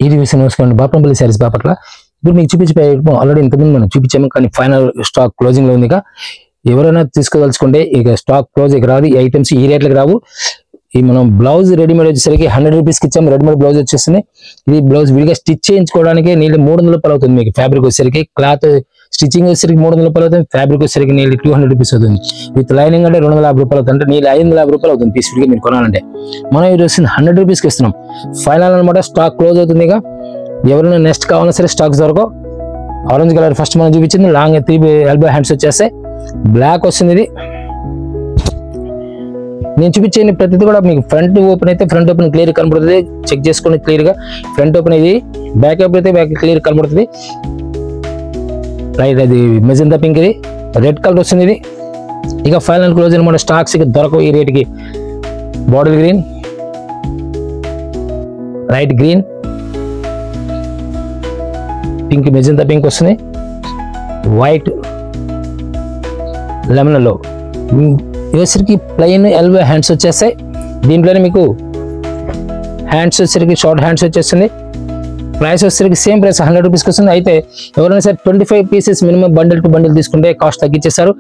ఇది విషయం నమస్కారం బాపంపల్లి శారీస్ బాపట్ల. ఇప్పుడు మీకు చూపించే ఆల్రెడీ ఇంతకుముందు మనం చూపించాము, కానీ ఫైనల్ స్టాక్ క్లోజింగ్ లో ఉంది. ఎవరైనా తీసుకోదలుచుకుంటే ఇక స్టాక్ క్లోజ్ ఇక రాదు. ఈ ఐటమ్స్ ఈ రేట్లకు రావు. ఈ మనం బ్లౌజ్ రెడీమేడ్ వచ్చేసరికి 100 రూపీస్కి ఇచ్చాము. రెడీమేడ్ బ్లౌజ్ వచ్చేస్తుంది. ఇది బ్లౌజ్ విడిగా స్టిచ్ చేయించుకోవడానికి నీళ్ళు 300 రూపాయలు అవుతుంది. మీకు ఫ్యాబ్రిక్ వచ్చేసరికి క్లాత్ స్టిచ్చింగ్ వచ్చేసరికి 300 రూపాయలు అవుతుంది. ఫ్యాబ్రిక్ వచ్చేసరికి నీళ్ళు 200 రూపీస్ అవుతుంది. విత్ లైనింగ్ అంటే 250 రూపాయలు అవుతుంది. అంటే నీళ్ళు 550 రూపాయలు అవుతుంది పీస్ విడిగా మీరు కొనాలంటే. మనం ఈ రోజు 100 రూపీస్కి ఇస్తున్నాం. ఫైనల్ అనమాట. స్టాక్ క్లోజ్ అవుతుంది. ఇక ఎవరైనా నెక్స్ట్ కావాలన్నా సరే స్టాక్స్ దొరకవు. ఆరెంజ్ కలర్ ఫస్ట్ మనం చూపించింది. లాంగ్ 3 ఎల్బో హ్యాండ్స్ వచ్చేస్తాయి. బ్లాక్ వస్తుంది. ఇది నేను చూపించే ప్రతిదీ కూడా మీకు ఫ్రంట్ ఓపెన్ అయితే ఫ్రంట్ ఓపెన్ క్లియర్ కనబడుతుంది. చెక్ చేసుకోండి క్లియర్ గా. ఫ్రంట్ ఓపెన్ ఇది, బ్యాక్ ఓపెన్ అయితే బ్యాక్ క్లియర్ కనబడుతుంది. రైట్, అది మెజెంటా పింక్, ఇది రెడ్ కలర్ వస్తుంది. ఇది ఇక ఫైనల్ క్లోజ్ అనమాట. స్టాక్స్ ఇక దొరకవు ఈ రేట్కి. Bottle green, right green, pink, magenta pink వస్తుంది. వైట్, లెమన్ లో వచ్చేసరికి ప్లెయిన్ ఎల్బో హ్యాండ్స్ వచ్చేస్తాయి. దీంట్లోనే మీకు హ్యాండ్స్ వచ్చేసరికి షార్ట్ హ్యాండ్స్ వచ్చేస్తుంది. ప్రైస్ వచ్చేసరికి సేమ్ ప్రైస్ 100 రూపీస్కి వస్తుంది. అయితే ఎవరైనా సరే 25 pieces minimum bundle to bundle తీసుకుంటే కాస్ట్ తగ్గించేస్తారు.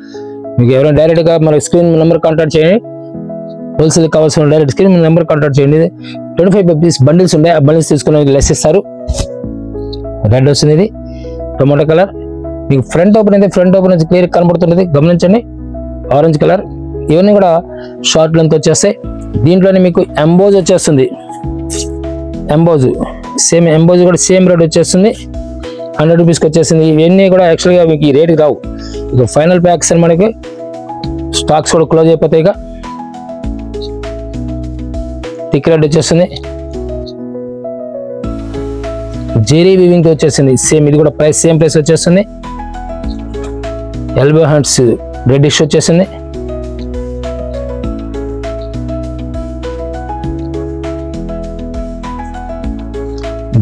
మీకు ఎవరైనా డైరెక్ట్గా మన స్క్రీన్ నెంబర్ కాంటాక్ట్ చేయండి. హోల్సేల్ కావాల్సిన డైరెక్ట్ స్క్రీన్ నెంబర్ కాంటాక్ట్ చేయండి. 25 పీస్ బండిల్స్ ఉంటాయి. ఆ బండిల్స్ తీసుకుని లెస్ ఇస్తారు. రెడ్ వస్తుంది. ఇది టొమాటో కలర్. మీకు ఫ్రంట్ ఓపెన్ అయితే ఫ్రంట్ ఓపెన్ వచ్చి క్లియర్ కనబడుతుంది, గమనించండి. Orange colour. ఇవన్నీ కూడా షార్ట్ లెంత్ వచ్చేస్తాయి. దీంట్లోనే మీకు ఎంబోజ్ వచ్చేస్తుంది. ఎంబోజ్ సేమ్ ఎంబోజ్ కూడా సేమ్ రేట్ వచ్చేస్తుంది. 100 రూపీస్కి వచ్చేసింది. ఇవన్నీ కూడా యాక్చువల్గా మీకు ఈ రేట్కి రావు. ఇక ఫైనల్ ప్యాక్స్ అని మనకి స్టాక్స్ కూడా క్లోజ్ అయిపోతాయి. ఇక థిక్ రెడ్ వచ్చేస్తుంది. జెరీ వీవింగ్ వచ్చేసింది. సేమ్ ఇది కూడా ప్రైస్ సేమ్ ప్రైస్ వచ్చేస్తుంది. ఎల్బో హ్యాండ్స్ రెడ్డిష్ వచ్చేసింది.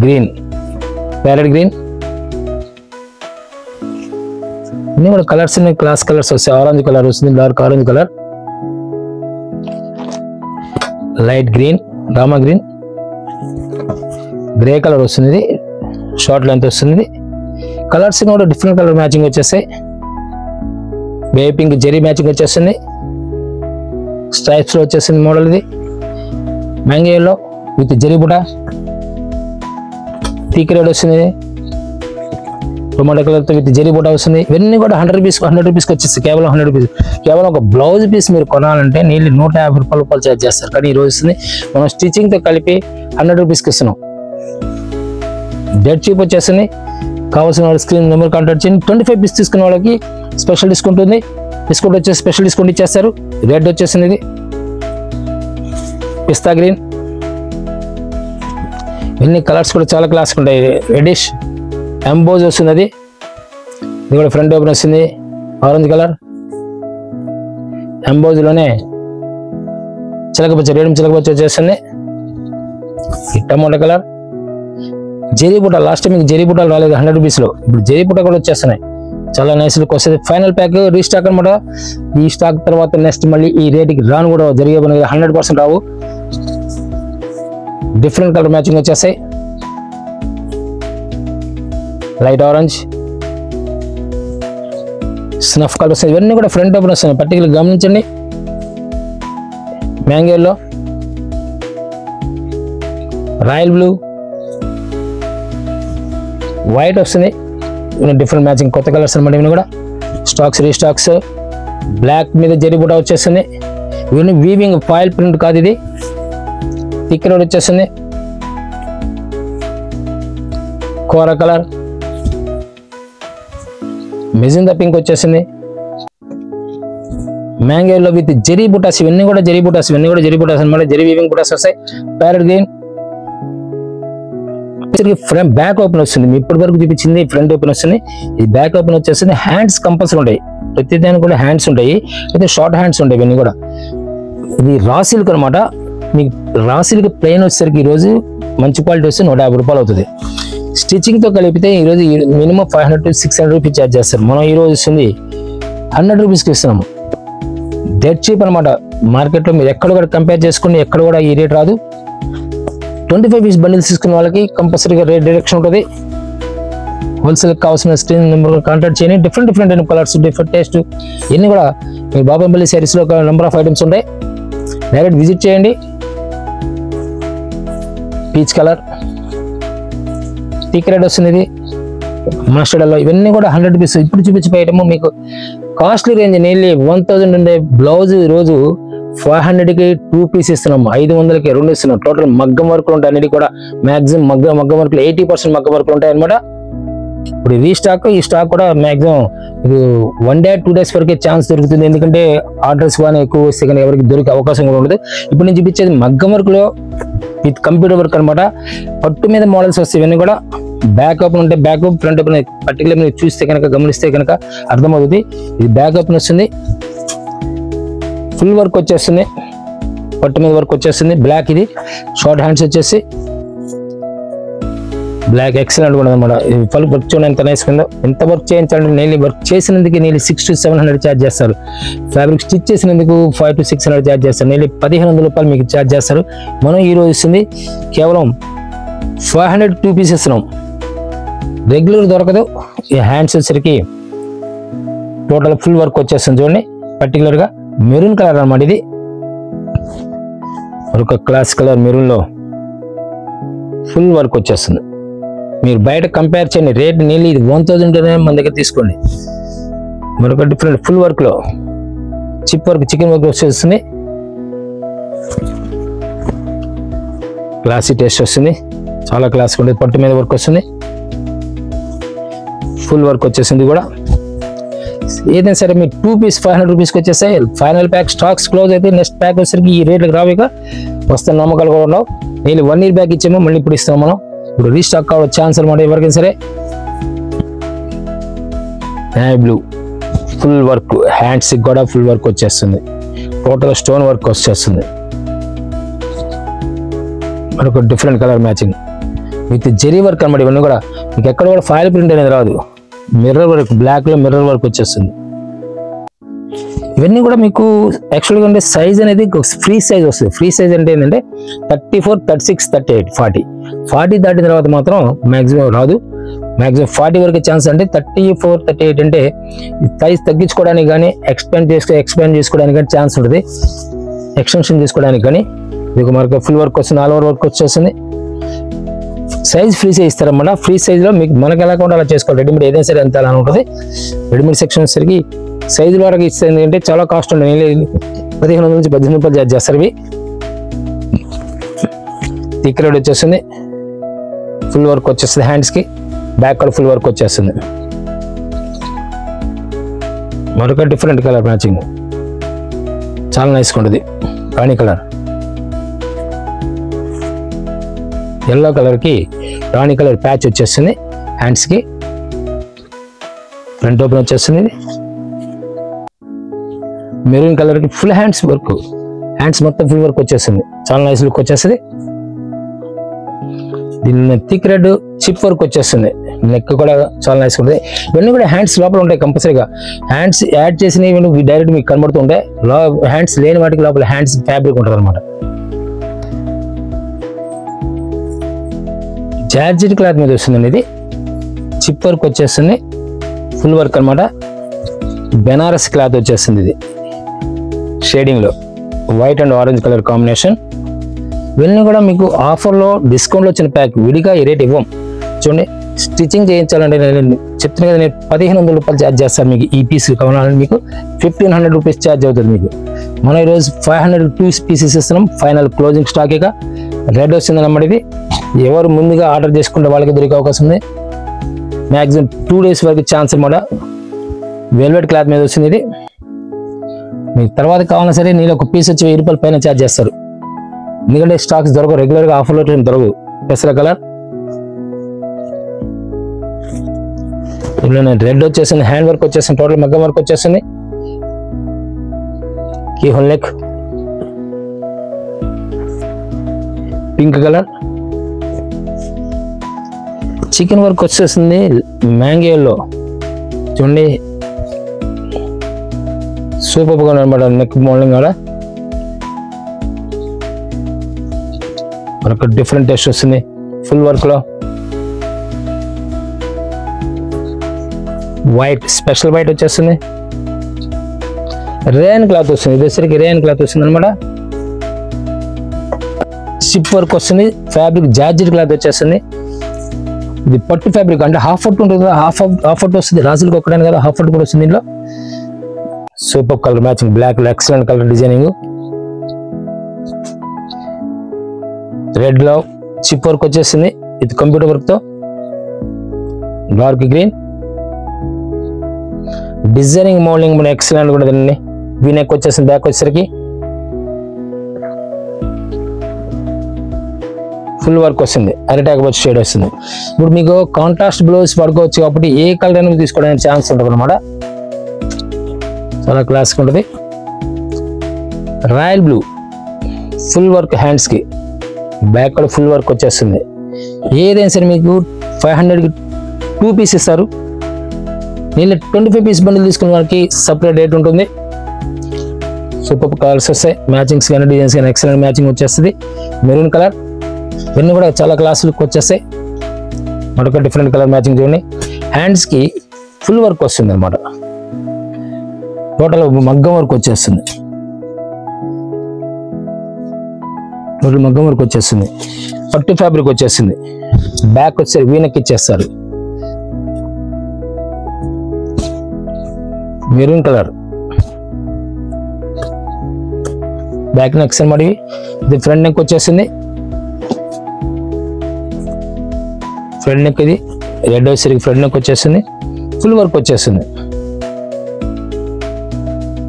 Green, parrot green. ఇన్ని కూడా కలర్స్ క్లాస్ కలర్స్ వస్తాయి. ఆరెంజ్ కలర్ వస్తుంది, dark orange colour, light green, Rama green, grey colour వస్తుంది. షార్ట్ లెంత్ వస్తుంది. కలర్స్ కూడా డిఫరెంట్ కలర్ మ్యాచింగ్ వచ్చేస్తాయి. బేబీ పింక్ జెరీ మ్యాచింగ్ వచ్చేస్తుంది. స్ట్రైప్స్ లో వచ్చేసింది మోడల్. ఇది mango yellow with zari buta. Thick red వస్తుంది. టొమాటో కలర్ తో విత్ జెరీ బుటా వస్తుంది. ఇవన్నీ కూడా 100 రూపీస్కి వచ్చేస్తాయి. కేవలం 100 రూపీస్. కేవలం ఒక బ్లౌజ్ పీస్ మీరు కొనాలంటే నీళ్ళు 150 రూపాయలు చార్జ్ చేస్తారు. కానీ ఈ రోజు వస్తుంది మనం స్టిచ్చింగ్ తో కలిపి 100 రూపీస్కి ఇస్తున్నాం. డెడ్ చీప్ వచ్చేస్తుంది. కావాల్సిన వాళ్ళ స్క్రీన్ నెంబర్ కాంటాక్ట్ చేయండి. 25 పీస్ తీసుకున్న వాళ్ళకి స్పెషల్ డిస్కౌంట్ ఉంది. డిస్కౌంట్ వచ్చేసి స్పెషల్ డిస్కౌంట్ ఇచ్చేస్తారు. రెడ్ వచ్చేసింది. ఇది పిస్తా గ్రీన్. ఇన్ని కలర్స్ కూడా చాలా క్లాస్ ఉంటాయి. రెడ్డిష్ ఎంబోజ్ వస్తుంది. అది ఇది కూడా ఫ్రంట్ ఓపెన్ వస్తుంది. ఆరెంజ్ కలర్ ఎంబోజ్లోనే చిలకపచ్చ, రేడియం చిలకపచ్చ వచ్చేస్తుంది. టమాటో కలర్, జెరీ బుట్ట. లాస్ట్ టైం మీకు జెరీ బుట్టలు రాలేదు 100 రూపీస్లో. ఇప్పుడు జెరీ బుట్ట కూడా వచ్చేస్తున్నాయి. చాలా నైస్ లుక్ వస్తుంది. ఫైనల్ ప్యాక్ రీస్టాక్ అనమాట. ఈ స్టాక్ తర్వాత నెక్స్ట్ మళ్ళీ ఈ రేటుకి రాను కూడా జరిగే పని 100% రావు. డిఫరెంట్ కలర్ మ్యాచింగ్ వచ్చేస్తాయి. లైట్ ఆరెంజ్, స్నఫ్ కలర్ వస్తాయి. ఇవన్నీ కూడా ఫ్రంట్ ఓపెన్ వస్తున్నాయి. పర్టికులర్ గమనించండి. మ్యాంగోలో రాయల్ బ్లూ, వైట్ వస్తుంది. డిఫరెంట్ మ్యాచింగ్ కొత్త కలర్స్ అనమాట. ఇవన్నీ కూడా స్టాక్స్ రీస్టాక్స్. బ్లాక్ మీద జెరీ బుటా వచ్చేస్తుంది. ఇవన్నీ వీవింగ్ ఫాయిల్ ప్రింట్ కాదు. ఇది థిక్ రెడ్ వచ్చేస్తుంది. కోరా కలర్, మెజెంటా పింక్ వచ్చేసింది. మ్యాంగోలో విత్ జెరీ బుటాస్. ఇవన్నీ కూడా జెరీ బుటాస్. ఇవన్నీ కూడా జెరీ బుటాస్ అనమాట. జెరీ వీవింగ్ బుటాస్ వస్తాయి. Parrot green. Front back open వస్తుంది. ఇప్పటి వరకు చూపించింది ఫ్రంట్ ఓపెన్ వస్తుంది. ఈ బ్యాక్ ఓపెన్ వచ్చేస్తుంది. హ్యాండ్స్ కంపల్సరీ ఉంటాయి. ప్రతి దానికి కూడా హ్యాండ్స్ ఉంటాయి. అయితే షార్ట్ హ్యాండ్స్ ఉంటాయి. ఇవన్నీ కూడా ఇది రా సిల్క్ అనమాట. మీకు రా సిల్క్ ప్లెయిన్ వచ్చేసరికి ఈరోజు మంచి క్వాలిటీ వస్తే 150 రూపాయలు అవుతుంది. స్టిచ్చింగ్తో కలిపితే ఈరోజు మినిమం 500 to 600 రూపీస్ ఛార్జ్ చేస్తారు. మనం ఈరోజు వస్తుంది 100 రూపీస్కి ఇస్తున్నాము. డెడ్ చీప్ అనమాట. మార్కెట్లో మీరు ఎక్కడ కూడా కంపేర్ చేసుకోండి, ఎక్కడ కూడా ఈ రేట్ రాదు. 25 పీస్ బండిల్స్ తీసుకున్న వాళ్ళకి కంపల్సరీగా రేట్ డిడక్షన్ ఉంటుంది. హోల్సేల్ కావాల్సిన స్క్రీన్ నెంబర్ కాంటాక్ట్ చేయండి. డిఫరెంట్ కలర్స్, డిఫరెంట్ టేస్ట్, ఇవన్నీ కూడా మీ బాబాంపల్లి శారీస్లో ఒక నెంబర్ ఆఫ్ ఐటమ్స్ ఉంటాయి. డైరెక్ట్ విజిట్ చేయండి. పీచ్ కలర్, థిక్ రెడ్ వస్తుంది, ఇది మస్టర్డ్లో. ఇవన్నీ కూడా 100 రూపీస్. ఇప్పుడు చూపించే ఐటమ్ మీకు కాస్ట్లీ రేంజ్ నియర్లీ 1000 ఉండే బ్లౌజ్ ఈరోజు 500కి 2 పీస్ ఇస్తున్నాం, 500కి 2 ఇస్తున్నాం. టోటల్ మగ్గం వర్క్లు ఉంటాయి. అన్నిటి కూడా మాక్సిమం మగ్గం వర్క్లు 80% మగ్గం వర్క్లు ఉంటాయి అనమాట. ఇప్పుడు ఈ స్టాక్ కూడా మాక్సిమం మీకు 1 డే 2 డేస్ వరకే ఛాన్స్ దొరుకుతుంది. ఎందుకంటే ఆర్డర్స్ కానీ ఎక్కువ వస్తే కానీ ఎవరికి దొరికే అవకాశం కూడా ఉండదు. ఇప్పుడు నేను చూపించేది మగ్గం వర్క్లో విత్ కంప్యూటర్ వర్క్ అనమాట. పట్టు మీద మోడల్స్ వస్తాయి. ఇవన్నీ కూడా బ్యాక్ ఓపెన్ ఉంటే back open, front open particular మీరు చూస్తే కనుక గమనిస్తే కనుక అర్థమవుతుంది. ఇది బ్యాక్ ఓపెన్ వస్తుంది, ఫుల్ వర్క్ వచ్చేస్తుంది, పట్టు మీద వర్క్ వచ్చేస్తుంది. బ్లాక్, ఇది షార్ట్ హ్యాండ్స్ వచ్చేసి బ్లాక్ ఎక్సలెంట్ కూడా అనమాట. ఫుల్ వర్క్ చూడండి ఎంత నైస్ కింద. ఎంత వర్క్ చేయించాలంటే నెయిలీ వర్క్ చేసినందుకు నెయిలీ 600 to 700 ఛార్జ్ చేస్తారు. ఫ్యాబ్రిక్ స్టిచ్ చేసినందుకు 500 to 600 ఛార్జ్ చేస్తారు. నెయిలీ 1500 రూపాయలు మీకు ఛార్జ్ చేస్తారు. మనం ఈ రోజు ఇస్తుంది కేవలం 500 2 పీస్ ఇస్తున్నాం. రెగ్యులర్ దొరకదు. ఈ హ్యాండ్స్ వచ్చరికి టోటల్ ఫుల్ వర్క్ వచ్చేస్తుంది. చూడండి పర్టికులర్గా మెరూన్ కలర్ అనమాట. ఇది ఒక క్లాస్ కలర్ మెరూన్లో ఫుల్ వర్క్ వచ్చేస్తుంది. మీరు బయట కంపేర్ చేయండి, రేట్ నీళ్ళు ఇది 1000 మన దగ్గర తీసుకోండి. మరొక డిఫరెంట్ ఫుల్ వర్క్లో చిప్ వర్క్, చికెన్ వర్క్ వచ్చేస్తుంది. క్లాసీ టేస్ట్ వస్తుంది, చాలా క్లాస్ ఉంటుంది. పట్టు మీద వర్క్ వస్తుంది, ఫుల్ వర్క్ వచ్చేసింది కూడా. ఏదైనా సరే మీరు 2 పీస్ 500 రూపీస్కి వచ్చేసాయి. ఫైనల్ ప్యాక్ స్టాక్స్ క్లోజ్ అయితే నెక్స్ట్ ప్యాక్ వచ్చేసరికి ఈ రేట్లకు రావు. ఇక వస్తున్న నమ్మకాలు కూడా ఉండవు. నేను 1 year బ్యాక్ ఇచ్చాము, మళ్ళీ ఇప్పుడు ఇస్తాం మనం. ఇప్పుడు రీస్టాక్ కావడం ఛాన్స్ అనమాట ఎవరికైనా సరే. Navy blue full work, hands కూడా ఫుల్ వర్క్ వచ్చేస్తుంది. టోటల్ స్టోన్ వర్క్ వచ్చేస్తుంది. మరొక different colour matching with zari work అనమాట. ఇవన్నీ కూడా మీకు ఎక్కడ కూడా ఫాయిల్ ప్రింట్ అనేది రాదు. మిర్రర్ వర్క్, బ్లాక్లో మిర్రర్ వర్క్ వచ్చేస్తుంది. ఇవన్నీ కూడా మీకు యాక్చువల్గా అంటే సైజ్ అనేది ఫ్రీ సైజ్ వస్తుంది. ఫ్రీ సైజ్ అంటే ఏంటంటే 34, 36, 38, 40 దాటిన తర్వాత మాత్రం మ్యాక్సిమం రాదు. మ్యాక్సిమం 40 వరకు ఛాన్స్. అంటే 34, 38 అంటే సైజ్ తగ్గించుకోవడానికి కానీ ఎక్స్పాండ్ చేసుకోవడానికి కానీ ఛాన్స్ ఉంటుంది. ఎక్స్టెన్షన్ చేసుకోవడానికి కానీ మీకు మనకు ఫుల్ వర్క్ వస్తుంది, ఆల్ ఓవర్ వర్క్ వచ్చేస్తుంది. సైజ్ ఫ్రీ సైజ్ ఇస్తారన్నమాట. ఫ్రీ సైజ్లో మీకు మనకు ఎలా కూడా అలా చేసుకోవాలి. రెడీమేడ్ ఏదైనా సరే అంత అలా ఉంటుంది. రెడీమేడ్ సెక్షన్ వచ్చేసరికి సైజుల వరకు ఇస్తుంది అంటే చాలా కాస్ట్ ఉంటుంది. 1500 నుంచి 1800 రూపాయలు ఛార్జ్ చేస్తారు. ఇవి థిక్ రెడ్ వచ్చేస్తుంది, ఫుల్ వర్క్ వచ్చేస్తుంది. హ్యాండ్స్కి బ్యాక్ కూడా ఫుల్ వర్క్ వచ్చేస్తుంది. మరొక డిఫరెంట్ కలర్ మ్యాచింగ్ చాలా నైస్గా ఉంటుంది. రాణి కలర్, ఎల్లో కలర్కి రాణి కలర్ ప్యాచ్ వచ్చేస్తుంది. హ్యాండ్స్కి ఫ్రంట్ ఓపెన్ వచ్చేస్తుంది. మెరూన్ కలర్కి ఫుల్ హ్యాండ్స్ వర్క్, హ్యాండ్స్ మొత్తం ఫుల్ వర్క్ వచ్చేస్తుంది. చాలా నైస్ లుక్ వచ్చేస్తుంది. దీని థిక్ రెడ్ చిప్ వర్క్ వచ్చేస్తుంది. నెక్ కూడా చాలా నైస్ ఉంటుంది. ఇవన్నీ కూడా హ్యాండ్స్ లోపల ఉంటాయి కంపల్సరీగా. హ్యాండ్స్ యాడ్ చేసినవి డైరెక్ట్ మీకు కనబడుతుంటాయి. హ్యాండ్స్ లేని వాటికి లోపల హ్యాండ్స్ ఫ్యాబ్రిక్ ఉంటుంది అనమాట. జార్జెట్ క్లాత్ మీద వస్తుందండి. ఇది చిప్ వర్క్ వచ్చేస్తుంది, ఫుల్ వర్క్ అనమాట. బెనారస్ క్లాత్ వచ్చేస్తుంది. ఇది షేడింగ్లో white and orange colour combination. ఇవన్నీ కూడా మీకు ఆఫర్లో డిస్కౌంట్లో వచ్చిన ప్యాక్. విడిగా ఈ రేట్ ఇవ్వం. చూడండి స్టిచ్చింగ్ చేయించాలంటే నేను చెప్తున్నా కదా, నేను 1500 రూపాయలు ఛార్జ్ చేస్తాను. మీకు ఈ పీస్ కావాలంటే మీకు 1500 రూపీస్ ఛార్జ్ అవుతుంది. మీకు మనం ఈరోజు 500 2 పీసెస్ ఇస్తున్నాం. Final closing stock. ఇక రెడ్ వస్తుంది అన్నమాట. ఇది ఎవరు ముందుగా ఆర్డర్ చేసుకుంటే వాళ్ళకి దొరికే అవకాశం ఉంది. మ్యాక్సిమం 2 days వరకు ఛాన్స్ అనమాట. వెల్వెట్ క్లాత్ మీద వస్తుంది. ఇది మీకు తర్వాత కావాలన్నా సరే నేను ఒక పీస్ వచ్చి 1000 రూపాయల పైన ఛార్జ్ చేస్తారు. ఎందుకంటే స్టాక్స్ దొరకవు, రెగ్యులర్గా ఆఫర్లో దొరకవు. పెసర కలర్, ఇందులో రెడ్ వచ్చేసింది, హ్యాండ్ వర్క్ వచ్చేసింది, టోటల్ మగ్గం వర్క్ వచ్చేసింది. Keyhole neck, pink colour, chikan work వచ్చేసింది మ్యాంగోలో. చూడండి సూపర్గా అనమాట. నెక్ మోడలింగ్ కూడా మనకు డిఫరెంట్ టెస్ట్ వస్తుంది ఫుల్ వర్క్లో. వైట్ స్పెషల్ వైట్ వచ్చేస్తుంది. రేయన్ క్లాత్ వస్తుంది, ఇది రేయన్ క్లాత్ వస్తుంది అనమాట. షిప్ వర్క్ వస్తుంది. ఫ్యాబ్రిక్ జార్జెట్ క్లాత్ వచ్చేస్తుంది. ఇది పట్టు ఫ్యాబ్రిక్ అంటే హాఫ్ ఫుట్ ఉంటుంది కదా, హాఫ్ ఫుట్ వస్తుంది. రాజులకు ఒక్కడని కదా, హాఫ్ ఫుట్ కూడా వస్తుంది దీంట్లో. Super colour matching, black excellent colour designing. Red లో చిప్ వర్క్ వచ్చేస్తుంది, ఇది కంప్యూటర్ వర్క్ తో. డార్క్ గ్రీన్ డిజైనింగ్ మోల్డింగ్ మన ఎక్సలెంట్ కూడా తినండి. వీనెక్ వచ్చేసింది, బ్యాక్ వచ్చేసరికి ఫుల్ వర్క్ వస్తుంది. అరిటాక్ వచ్చి షేడ్ వస్తుంది. ఇప్పుడు మీకు కాంట్రాస్ట్ బ్లౌజ్ పడుకోవచ్చు కాబట్టి ఏ కలర్ అయినా తీసుకోవడానికి ఛాన్స్ ఉంటుంది అనమాట. చాలా క్లాసిక్ ఉంటుంది. Royal blue full work hands కి, బ్యాక్ కూడా ఫుల్ వర్క్ వచ్చేస్తుంది. ఏదైనా సరే మీకు 500కి 2 పీస్ ఇస్తారు. నేను 25 పీస్ బండిల్ తీసుకున్న వాళ్ళకి సపరేట్ రేట్ ఉంటుంది. సూపర్ కలర్స్ వస్తాయి, మ్యాచింగ్స్ కానీ డిజైన్స్ కానీ ఎక్సలెంట్ మ్యాచింగ్ వచ్చేస్తుంది. మెరూన్ కలర్ ఇవన్నీ కూడా చాలా క్లాస్ లుక్ వచ్చేస్తాయి. మరొక డిఫరెంట్ కలర్ మ్యాచింగ్ చూడండి. హ్యాండ్స్ కి ఫుల్ వర్క్ వస్తుంది అనమాట. టోటల్ మగ్గం వర్క్ వచ్చేస్తుంది. టోటల్ మగ్గం వర్క్ వచ్చేస్తుంది. పట్టు ఫ్యాబ్రిక్ వచ్చేస్తుంది. బ్యాక్ వచ్చేసరికి వీనెక్ ఇచ్చేస్తారు. మెరూన్ కలర్ బ్యాక్ నెక్ మరి ఇది ఫ్రంట్ నెక్ వచ్చేస్తుంది. ఫ్రంట్ నెక్ ఇది రెడ్ వచ్చేసరికి ఫ్రంట్ నెక్ వచ్చేస్తుంది. ఫుల్ వర్క్ వచ్చేస్తుంది.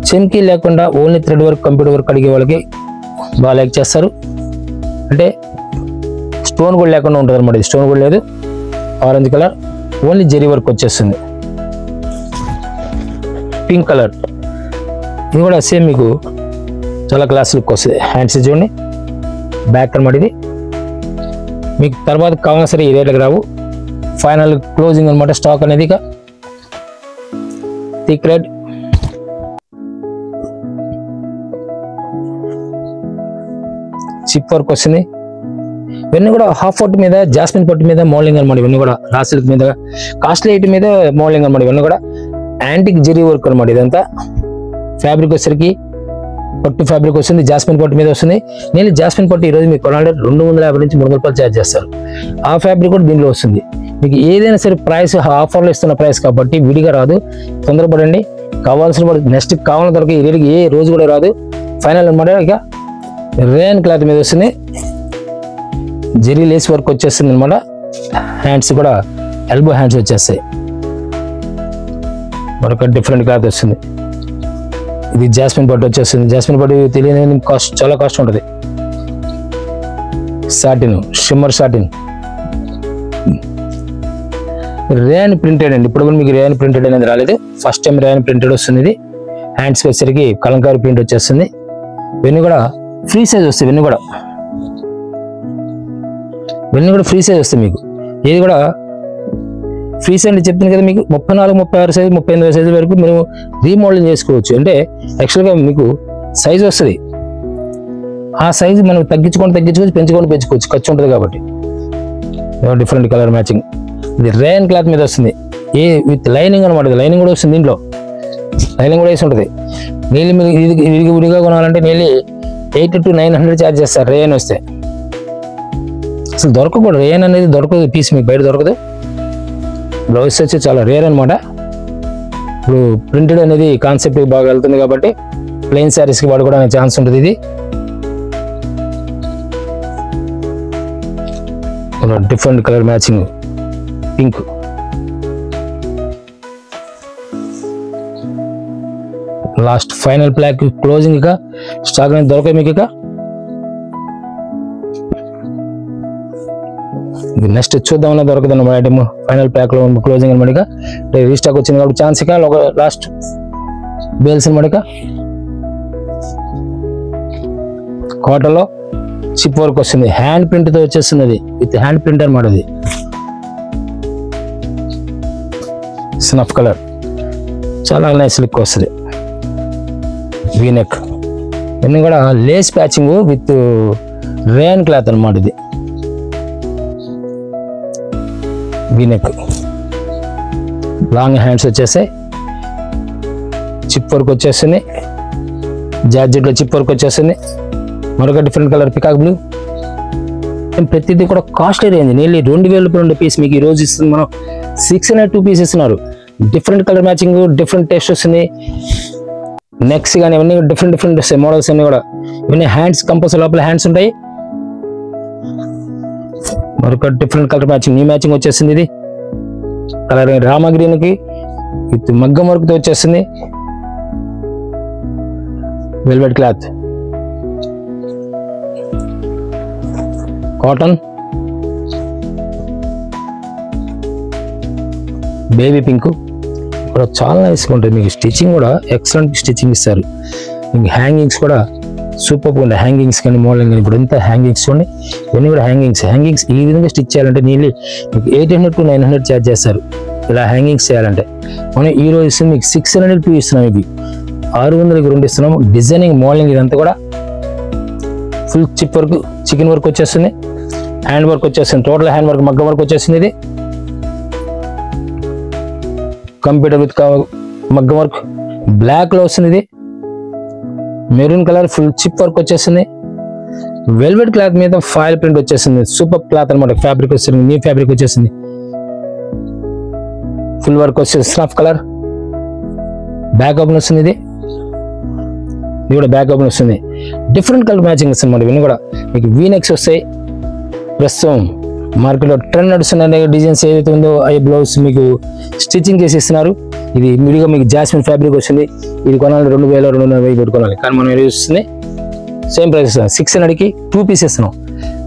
చెమ్కీ లేకుండా only thread work computer work అడిగే వాళ్ళకి బాగా లైక్ చేస్తారు. అంటే స్టోన్ కూడా లేకుండా ఉంటుంది అనమాట. ఇది స్టోన్ కూడా లేదు. Orange colour only zari work వచ్చేస్తుంది. పింక్ కలర్ ఇది కూడా సేమ్ మీకు చాలా క్లాస్ లుక్ వస్తుంది. హ్యాండ్స్ చూడండి, బ్యాక్ అనమాట. ఇది మీకు తర్వాత కావాల్సిన సరే ఈ రేట్లకు రావు. ఫైనల్ క్లోజింగ్ అనమాట స్టాక్ అనేది. ఇక థిక్ రెడ్ చిప్ వర్క్ వస్తుంది. ఇవన్నీ కూడా హాఫ్ ఫుట్ మీద జాస్మిన్ పట్టు మీద మోల్డింగ్ అనమాట. ఇవన్నీ కూడా రా సిల్క్ మీద కాస్ట్లీ ఐటమ్ మీద మోల్డింగ్ అనమాట. ఇవన్నీ కూడా యాంటిక్ జెరీ వర్క్ అనమాట. ఇదంతా ఫ్యాబ్రిక్ వచ్చేసరికి పట్టు ఫ్యాబ్రిక్ వస్తుంది. జాస్మిన్ పట్టు మీద వస్తుంది. నేను జాస్మిన్ పట్టు ఈరోజు మీకు కొనాలంటే 250 నుంచి 300 రూపాయలు ఛార్జ్ చేస్తారు. ఆ ఫ్యాబ్రిక్ కూడా దీనిలో వస్తుంది. మీకు ఏదైనా సరే ప్రైస్ ఆఫర్లో ఇస్తున్న ప్రైస్ కాబట్టి విడిగా రాదు. తొందరపడండి. కావాల్సిన నెక్స్ట్ కావాలని దొరక ఈ రేటుకి ఏ రోజు కూడా రాదు. ఫైనల్ అనమాట. ఇక రేయన్ క్లాత్ మీద వస్తుంది. జెరీ లేస్ వర్క్ వచ్చేస్తుంది అనమాట. హ్యాండ్స్ కూడా ఎల్బో హ్యాండ్స్ వచ్చేస్తాయి. మరొక డిఫరెంట్ క్లాత్ వస్తుంది. ఇది జాస్మిన్ పట్టు వచ్చేస్తుంది. జాస్మిన్ పట్టు తెలియని కాస్ట్, చాలా కాస్ట్ ఉంటుంది. Satin shimmer satin rayon printed అండి. ఇప్పుడు మీకు రేయన్ ప్రింటెడ్ అనేది రాలేదు. ఫస్ట్ టైం రేయన్ ప్రింటెడ్ వస్తుంది. ఇది హ్యాండ్స్కి వచ్చేసరికి కలంకారీ ప్రింట్ వచ్చేస్తుంది. ఇవన్నీ కూడా ఫ్రీ సైజ్ వస్తాయి. ఇవన్నీ కూడా ఫ్రీ సైజ్ వస్తాయి. మీకు ఏది కూడా ఫ్రీ సైజ్ అని చెప్తుంది కదా. మీకు 34, 36 సైజు 38 సైజు వరకు మీరు రీమోడలింగ్ చేసుకోవచ్చు. అంటే యాక్చువల్గా మీకు సైజు వస్తుంది. ఆ సైజు మనం తగ్గించుకోవచ్చు, పెంచుకోవచ్చు. ఖర్చు ఉంటుంది కాబట్టి. Different colour matching. ఇది రేయన్ క్లాత్ మీద వస్తుంది. విత్ లైనింగ్ అనమాట. లైనింగ్ కూడా వస్తుంది. దీంట్లో లైనింగ్ కూడా వేసి ఉంటుంది. నీళ్ళు మీకు విడిగా కొనాలంటే నీళ్ళు 800 to 900 ఛార్జ్ చేస్తారు రేయన్ వస్తే. అసలు దొరకకూడదు. రేయన్ అనేది దొరకదు. పీస్ మీకు బయట దొరకదు. బ్లౌజ్ వచ్చి చాలా రేర్ అనమాట. ఇప్పుడు ప్రింటెడ్ అనేది కాన్సెప్ట్ బాగా వెళ్తుంది కాబట్టి ప్లెయిన్ శారీస్కి వాడుకోవడానికి ఛాన్స్ ఉంటుంది. ఇది different colour matching pink. Last final pack closing. ఇక స్టాక్ అనేది దొరకాయి మీకు. ఇక నెక్స్ట్ చూద్దామన్నా దొరకదు అన్నమాట. ఐటమ్ ఫైనల్ ప్యాక్ లో క్లోజింగ్ అనమాట. రీస్టాక్ వచ్చింది కాబట్టి ఛాన్స్. ఇక లాస్ట్ బేల్స్ అనమాట. ఇక కోటలో చిప్ వర్క్ వస్తుంది. హ్యాండ్ ప్రింట్ తో వచ్చేస్తుంది. అది విత్ హ్యాండ్ ప్రింట్ అనమాట. అది స్నఫ్ కలర్ చాలా నైస్ లుక్ వస్తుంది. వీనెక్ ఇవన్నీ కూడా lace patching with rayon cloth అనమాట ఇది. వీనెక్ లాంగ్ హ్యాండ్స్ వచ్చేసాయి, చిప్ వర్క్ వచ్చేస్తుంది, జార్జెట్లో చిప్ వర్క్ వచ్చేస్తుంది. మరొక డిఫరెంట్ కలర్ పికాక్ బ్లూ. ప్రతిదీ కూడా కాస్ట్లీ రేంజ్, నియర్లీ 2000 రూపాయలు పీస్ మీకు ఈ రోజు ఇస్తుంది. మనం 602 పీస్ ఇస్తున్నారు. Different colour matching, different taste వస్తుంది. నెక్స్ట్ కానీ ఇవన్నీ డిఫరెంట్ వస్తాయి మోడల్స్ అన్ని కూడా. ఇవన్నీ హ్యాండ్స్ కంపల్సరీ లోపల హ్యాండ్స్ ఉంటాయి. మరొక different colour matching, new matching వచ్చేసింది. ఇది కలర్ రామా గ్రీన్ కి విత్ మగ్గం వర్క్ తో వచ్చేస్తుంది. Velvet cloth, cotton, baby pink కూడా చాలా నైస్గా ఉంటుంది. మీకు స్టిచ్చింగ్ కూడా ఎక్సలెంట్ స్టిచ్చింగ్ ఇస్తారు. మీకు హ్యాంగింగ్స్ కూడా సూపర్ ఉంది. హ్యాంగింగ్స్ కానీ మోడలింగ్ కానీ ఇప్పుడు ఎంత హ్యాంగింగ్స్ చూడండి. ఇవన్నీ కూడా హ్యాంగింగ్స్ ఈ విధంగా స్టిచ్ చేయాలంటే నీళ్ళు మీకు 800 to 900 ఛార్జ్ చేస్తారు. ఇలా హ్యాంగింగ్స్ చేయాలంటే మనం ఈ రోజు ఇస్తుంది మీకు 602 ఇస్తున్నాం. ఇది 600కి 2 ఇస్తున్నాము. డిజైనింగ్ మోడలింగ్ ఇదంతా కూడా full chip work, chicken work వచ్చేస్తుంది, హ్యాండ్ వర్క్ వచ్చేస్తుంది. టోటల్ హ్యాండ్ వర్క్, మగ్గం వర్క్ వచ్చేస్తుంది. ఇది కంప్యూటర్ విత్ మగ్గం వర్క్, బ్లాక్ లో వస్తుంది. ఇది maroon colour, full chip work వచ్చేస్తుంది. వెల్వెట్ క్లాత్ మీద ఫాయిల్ ప్రింట్ వచ్చేసింది. సూపర్ క్లాత్ అనమాట. ఫ్యాబ్రిక్ వచ్చేసింది, న్యూ ఫ్యాబ్రిక్ వచ్చేసింది. ఫుల్ వర్క్ వచ్చేసి స్నఫ్ కలర్, బ్యాక్ ఓపెన్ వస్తుంది. ఇది కూడా బ్యాక్ ఓపెన్ వస్తుంది. డిఫరెంట్ కలర్ మ్యాచింగ్ వస్తుంది అనమాట. ఇవన్నీ కూడా మీకు వీనెక్స్ వస్తాయి. ప్రస్తుతం మార్కెట్లో ట్రెండ్ నడుస్తున్న డిజైన్స్ ఏదైతే ఉందో అవి బ్లౌజ్ మీకు స్టిచ్చింగ్ చేసి ఇస్తున్నారు. ఇది విడిగా మీకు జాస్మిన్ ఫ్యాబ్రిక్ వస్తుంది. ఇది కొనాలి 2000 2,200 పెట్టి కొనాలి. కానీ మనం వస్తుంది సేమ్ ప్రైస్ 600కి 2 పీస్ ఇస్తున్నాం.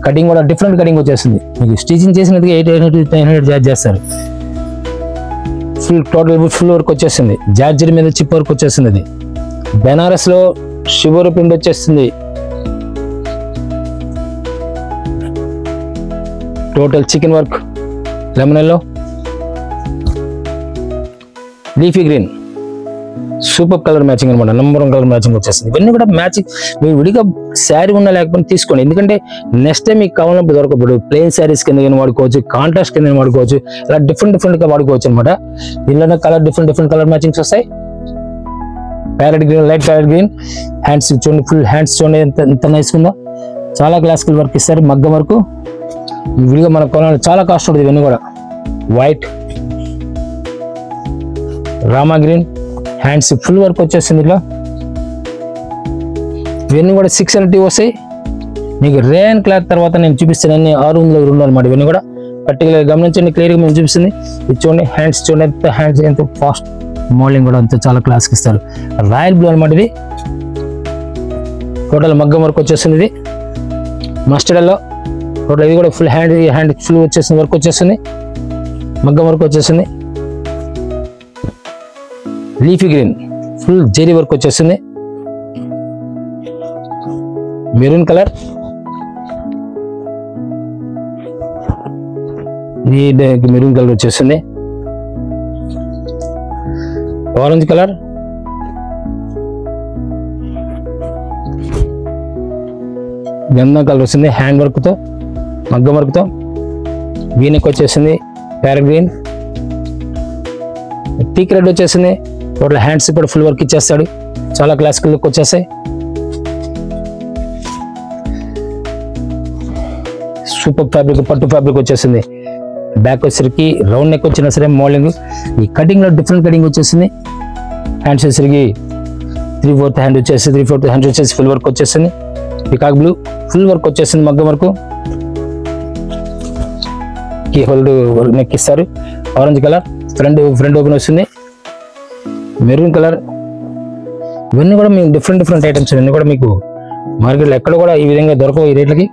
కటింగ్ కూడా డిఫరెంట్ కటింగ్ వచ్చేస్తుంది. మీకు స్టిచ్చింగ్ చేసినట్టుగా 800 900 ఛార్జ్ చేస్తారు. ఫుల్ టోటల్ ఫుల్ వర్క్ వచ్చేస్తుంది. జార్జెట్ మీద చిప్ వర్క్ వచ్చేస్తుంది. అది బెనారస్ లో షిబోరి ప్రింట్ వచ్చేస్తుంది. Total chicken work, lemon yellow, leafy green, super colour matching అనమాట. నంబర్ 1 కలర్ మ్యాచింగ్ వచ్చేస్తుంది. ఇవన్నీ కూడా మ్యాచింగ్ మీరు విడిగా శారీ ఉన్నా లేకపోతే తీసుకోండి. ఎందుకంటే నెక్స్ట్ టైం మీకు కావాలన్నప్పుడు దొరకప్పుడు ప్లెయిన్ శారీస్ కింద వాడుకోవచ్చు, కాంట్రాస్ట్ కింద వాడుకోవచ్చు, ఇలా డిఫరెంట్ గా వాడుకోవచ్చు అనమాట. దీనిలోనే కలర్ డిఫరెంట్ కలర్ మ్యాచింగ్స్ వస్తాయి. Parrot green, light parrot green. Hands చూడండి, ఫుల్ హ్యాండ్స్ చూడండి ఎంత నైస్ ఉందో. చాలా క్లాసికల్ వర్క్ ఇస్తారు, మగ్గం వర్క్. విడిగా మనకు కొనాలి, చాలా కాస్ట్ ఉంటుంది. ఇవన్నీ కూడా white, Rama green, hands full work వచ్చేస్తుంది. ఇట్లా ఇవన్నీ కూడా 600 వస్తాయి. మీకు రేయన్ క్లాత్ తర్వాత నేను చూపిస్తాను అన్ని 600 అనమాట. ఇవన్నీ కూడా పర్టికులర్ గమనించండి, క్లియర్గా మేము చూపిస్తుంది. ఇది చూడండి, హ్యాండ్స్ చూడండి, హ్యాండ్స్ ఎంత ఫాస్ట్ మోడలింగ్ కూడా అంత చాలా క్లాస్కి ఇస్తారు. రాయల్ బ్లూ అనమాట. ఇది టోటల్ మగ్గం వర్క్ వచ్చేస్తుంది. ఇది మస్టర్డ్ ఎల్లో టోటల్. ఇది కూడా ఫుల్ హ్యాండ్ ఫుల్ వచ్చేస్తుంది, వర్క్ వచ్చేస్తుంది, మగ్గం వర్క్ వచ్చేస్తుంది. Leafy green, full zari work వచ్చేస్తుంది. మెరూన్ కలర్, మెరూన్ కలర్ వచ్చేస్తుంది. ఆరెంజ్ కలర్, గంధం కలర్ వస్తుంది. హ్యాండ్ వర్క్ తో, మగ్గం వర్క్ తో. వీనెక్ వచ్చేసింది. ప్యారెట్ గ్రీన్, థిక్ రెడ్ వచ్చేసింది. టోటల్ హ్యాండ్స్ కూడా ఫుల్ వర్క్ ఇచ్చేస్తాడు. చాలా క్లాసికల్ లుక్ వచ్చేస్తాయి. సూపర్ ఫ్యాబ్రిక్, పట్టు ఫ్యాబ్రిక్ వచ్చేసింది. బ్యాక్ వచ్చేసరికి రౌండ్ నెక్ వచ్చినా సరే మోడలింగ్. ఈ కటింగ్ లో డిఫరెంట్ కటింగ్ వచ్చేసింది. హ్యాండ్స్ వచ్చేసరికి 3/4 హ్యాండ్ వచ్చేసి 3/4 హ్యాండ్ వచ్చేసి ఫుల్ వర్క్ వచ్చేసింది. పికాక్ బ్లూ, ఫుల్ వర్క్ వచ్చేసింది, మగ్గం వరకు. కీ హోల్డ్ నెక్ ఇస్తారు. ఆరెంజ్ కలర్, ఫ్రంట్ ఓపెన్ వస్తుంది. Maroon colour. ఇవన్నీ కూడా మీకు డిఫరెంట్ ఐటమ్స్. ఇవన్నీ కూడా మీకు మార్కెట్లో ఎక్కడ కూడా ఈ విధంగా దొరకవు ఈ రేట్లకి.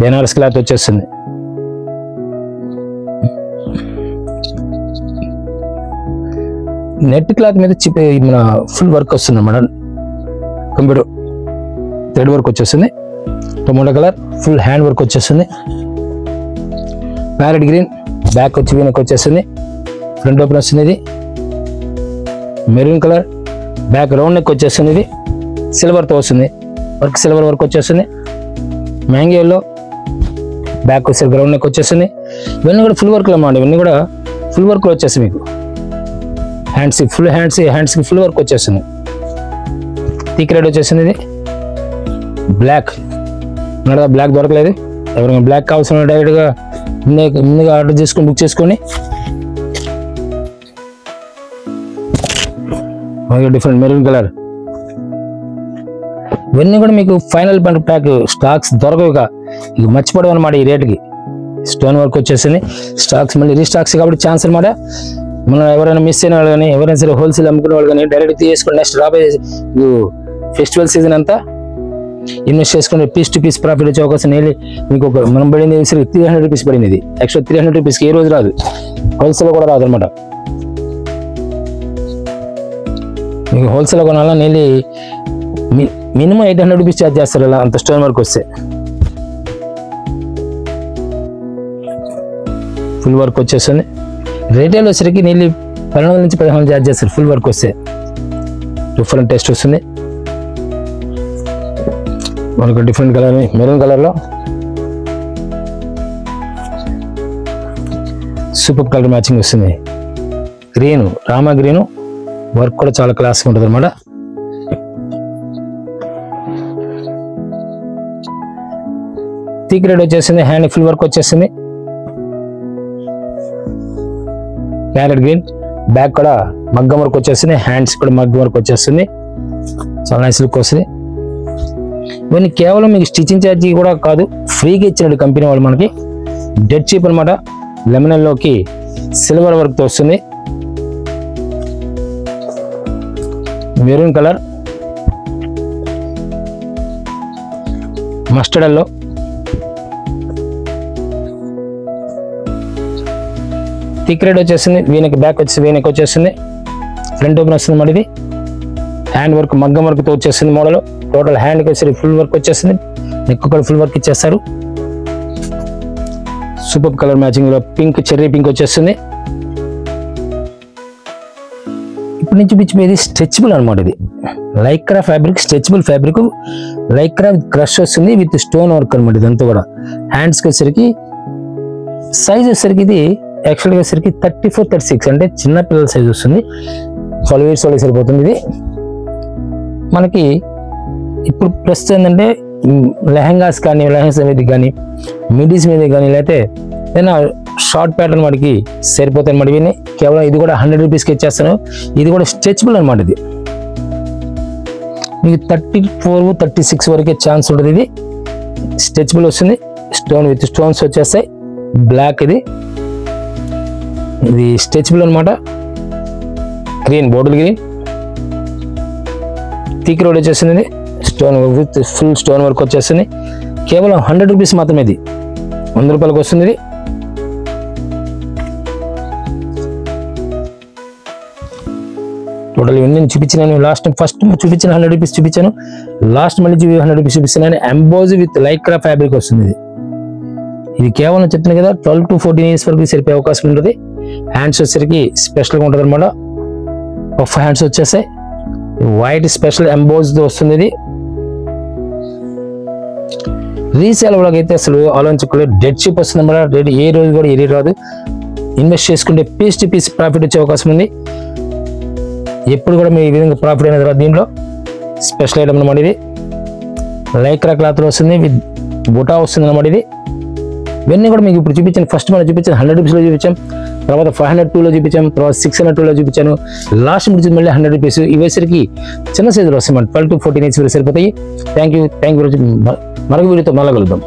బెనారస్ క్లాత్ వచ్చేస్తుంది. నెట్ క్లాత్ మీద మన ఫుల్ వర్క్ వస్తుంది అన్నమాట. కంప్యూటర్ థ్రెడ్ వర్క్ వచ్చేస్తుంది. Tomato colour, full hand work వచ్చేస్తుంది. ప్యారెట్ గ్రీన్, బ్యాక్ వచ్చి వీనెక్ వచ్చేస్తుంది. ఫ్రంట్ ఓపెన్ వస్తుంది. ఇది maroon colour, back round neck వచ్చేస్తుంది. ఇది సిల్వర్తో వస్తుంది వర్క్, సిల్వర్ వర్క్ వచ్చేస్తుంది. మ్యాంగో ఎల్లో, బ్యాక్ వచ్చేసరికి గ్రౌండ్ నెక్ వచ్చేస్తుంది. ఇవన్నీ కూడా ఫుల్ వర్క్లో అన్నమాట. ఇవన్నీ కూడా ఫుల్ వర్క్లో వచ్చేస్తాయి మీకు. హ్యాండ్స్కి ఫుల్ వర్క్ వచ్చేస్తుంది. థిక్ రెడ్ వచ్చేసింది. ఇది బ్లాక్ ఉన్నాడు, బ్లాక్ దొరకలేదు. ఎవరైనా బ్లాక్ కావాల్సిన డైరెక్ట్గా ముందుగా ఆర్డర్ చేసుకొని బుక్ చేసుకొని. Different maroon colour. ఇవన్నీ కూడా మీకు ఫైనల్ ప్యాక్ స్టాక్స్ దొరకవుగా, ఇక మర్చిపోవడం అనమాట. ఈ రేటుకి స్టోన్ వర్క్ వచ్చేసింది. స్టాక్స్ మళ్ళీ రీస్టాక్స్ కాబట్టి ఛాన్స్ అనమాట. మనం ఎవరైనా మిస్ అయిన వాళ్ళు కానీ, ఎవరైనా సరే హోల్సేల్ అమ్ముకునే వాళ్ళు కానీ డైరెక్ట్ తీసుకొని నెక్స్ట్ రాబోయే ఫెస్టివల్ సీజన్ అంతా ఇన్వెస్ట్ చేసుకుని పీస్ టు పీస్ ప్రాఫిట్ వచ్చే అవకాశం నేలి మీకు. ఒక మనం పడింది 300 రూపీస్ పడింది. ఇది యాక్చువల్ 300 రూపీస్కి ఏ రోజు రాదు, హోల్సేల్ కూడా రాదు అనమాట. మీకు హోల్సేల్ కొనాలా నేలి మినిమం 800 రూపీస్ ఛార్జ్ చేస్తారు ఇలా, అంత స్టోన్ వర్క్ వస్తే. ఫుల్ వర్క్ వచ్చేస్తుంది. రీటైల్ వచ్చేసరికి నీళ్ళు 1200 నుంచి 1500 ఛార్జ్ చేస్తారు ఫుల్ వర్క్ వస్తే. డిఫరెంట్ టేస్ట్ వస్తుంది. మనకు డిఫరెంట్ కలర్ మెరూన్ కలర్లో సూపర్ కలర్ మ్యాచింగ్ వస్తుంది. గ్రీన్, రామా గ్రీను వర్క్ కూడా చాలా క్లాస్గా ఉంటుంది అనమాట. థిక్ రెడ్ వచ్చేసింది. హ్యాండ్ ఫుల్ వర్క్ వచ్చేసింది. ప్యారెట్ గ్రీన్, బ్యాక్ కూడా మగ్గం వర్క్ వచ్చేస్తుంది. హ్యాండ్స్ కూడా మగ్గం వర్క్ వచ్చేస్తుంది. చాలా నైస్ లుక్ వస్తుంది. ఇవన్నీ కేవలం మీకు స్టిచ్చింగ్ ఛార్జీ కూడా కాదు, ఫ్రీగా ఇచ్చినట్టు కంపెనీ వాళ్ళు మనకి. డెడ్ చీప్ అనమాట. లెమనల్లోకి సిల్వర్ వర్క్తో వస్తుంది. Maroon colour, mustard yellow, thick red వచ్చేసింది. వీనెక్ బ్యాక్ వచ్చి వీనెక్ వచ్చేస్తుంది. ఫ్రంట్ ఓపెన్ వస్తుంది మరి. ఇది హ్యాండ్ వర్క్ మగ్గం వర్క్తో వచ్చేస్తుంది మోడల్. టోటల్ హ్యాండ్కి వచ్చి ఫుల్ వర్క్ వచ్చేస్తుంది. నెక్ కూడా ఫుల్ వర్క్ ఇచ్చేస్తారు. సూపర్ కలర్ మ్యాచింగ్లో పింక్, చెర్రీ పింక్ వచ్చేస్తుంది. ఇప్పటి నుంచి పిచ్చి ఇది స్ట్రెచబుల్ అనమాట. ఇది lycra fabric, stretchable fabric. Lycra crush వస్తుంది విత్ స్టోన్ వర్క్ అనమాట. ఇదంతా కూడా హ్యాండ్స్కి వచ్చేసరికి సైజ్ వచ్చేసరికి ఇది యాక్చువల్గా వచ్చేసరికి 34-36 అంటే చిన్న పిల్లల సైజ్ వస్తుంది. 12 years వాళ్ళకి సరిపోతుంది. ఇది మనకి ఇప్పుడు ప్రస్తుతం ఏంటంటే లెహంగాస్ కానీ, లెహంగాస్ మీద కానీ, మిడీస్ మీద కానీ, లేకపోతే ఏదైనా షార్ట్ ప్యాటర్న్ వాడికి సరిపోతాయి అనమాట. ఇవన్నీ కేవలం ఇది కూడా 100 రూపీస్కి ఇచ్చేస్తాను. ఇది కూడా స్ట్రెచబుల్ అనమాట. ఇది మీకు 34-36 వరకే ఛాన్స్ ఉంటుంది. ఇది స్ట్రెచబుల్ వస్తుంది. స్టోన్ విత్ స్టోన్స్ వచ్చేస్తాయి. బ్లాక్ ఇది స్ట్రెచబుల్ అనమాట. Green, bottle green, thick road వచ్చేసింది. Stone with full stone work వచ్చేస్తుంది. కేవలం 100 రూపీస్ మాత్రమే. ఇది 100 రూపాయలకు వస్తుంది. ఇది టోటల్ ఇవన్నీ చూపించినాను. లాస్ట్ ఫస్ట్ చూపించిన 100 రూపీస్ చూపించాను. లాస్ట్ మళ్ళీ 100 రూపీస్ చూపిస్తున్నాను. ఎంబోజ్ విత్ లైక్రా ఫ్యాబ్రిక్ వస్తుంది. ఇది కేవలం చెప్తున్నాను కదా 12 to 14 years వరకు సరిపోయే అవకాశం ఉంటుంది. హ్యాండ్స్ వచ్చేసరికి స్పెషల్గా ఉంటుంది అనమాట. పఫ్ హ్యాండ్స్ వచ్చేసాయి. వైట్ స్పెషల్ ఎంబోజ్తో వస్తుంది. ఇది రీసేల్ వాళ్ళకి అయితే అసలు ఆలోచించలేదు. డెడ్ చీప్ వస్తుంది అనమాట. రేట్ ఏ రోజు కూడా ఏరీ రాదు. ఇన్వెస్ట్ చేసుకుంటే పీస్ టు పీస్ ప్రాఫిట్ వచ్చే అవకాశం ఉంది. ఎప్పుడు కూడా మీ ఈ విధంగా ప్రాఫిట్ అనేది రాదు. దీంట్లో స్పెషల్ ఐటమ్ అనమాట. ఇది లైక్రా క్లాత్లో వస్తుంది. విత్ బుటా వస్తుంది అనమాట. ఇది ఇవన్నీ కూడా మీకు ఇప్పుడు చూపించాను. ఫస్ట్ మనం చూపించాను 100 రూపీస్లో చూపించాం, తర్వాత 502లో చూపించాం, తర్వాత 602లో చూపించాను. లాస్ట్ నుంచి మళ్ళీ 100 రూపీస్. ఇవేసరికి చిన్న సైజులో వస్తాయి. 12 to 14 inches సరిపోతాయి. Thank you. మరొక వీడియోతో మళ్ళీ కలుద్దాం.